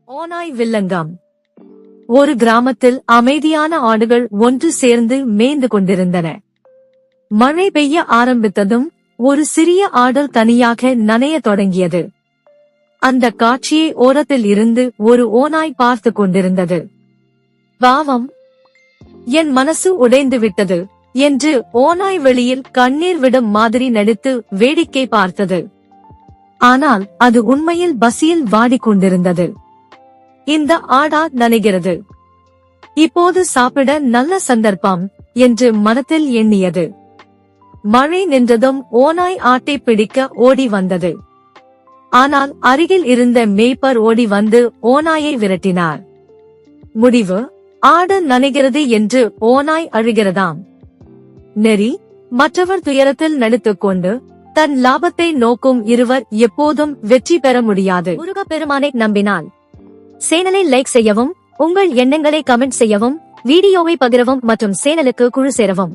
ஓநாய் வில்லங்கம். ஒரு கிராமத்தில் அமைதியான ஆடுகள் ஒன்று சேர்ந்து மேய்ந்து கொண்டிருந்தன. மழை பெய்ய ஆரம்பித்ததும் ஒரு சிறிய ஆடு தனியாக நனைய தொடங்கியது. அந்த காட்சியை ஓரத்தில் இருந்து ஒரு ஓநாய் பார்த்து கொண்டிருந்தது. பாவம், என் மனசு உடைந்து விட்டது என்று ஓநாய் வெளியில் கண்ணீர் விடும் மாதிரி நடித்து வேடிக்கை பார்த்தது. ஆனால் அது உண்மையில் பசியில் வாடிக்கொண்டிருந்தது. இந்த ஆடா நனைகிறது, இப்போது சாப்பிட நல்ல சந்தர்ப்பம் என்று மனத்தில் எண்ணியது. மழை நின்றதும் ஓநாய் ஆட்டை பிடிக்க ஓடி வந்தது. ஆனால் அருகில் இருந்த மேய்ப்பர் ஓடி வந்து ஓநாயை விரட்டினார். முடிவு, ஆடு நனைகிறது என்று ஓநாய் அழுகிறதாம். நெறி, மற்றவர் துயரத்தில் நடித்துக் கொண்டு தன் லாபத்தை நோக்கும் இருவர் எப்போதும் வெற்றி பெற முடியாது. முருகப்பெருமானை நம்பினால் சேனலை லைக் செய்யவும், உங்கள் எண்ணங்களை கமெண்ட் செய்யவும், வீடியோவை பகிரவும் மற்றும் சேனலுக்கு குழு சேரவும்.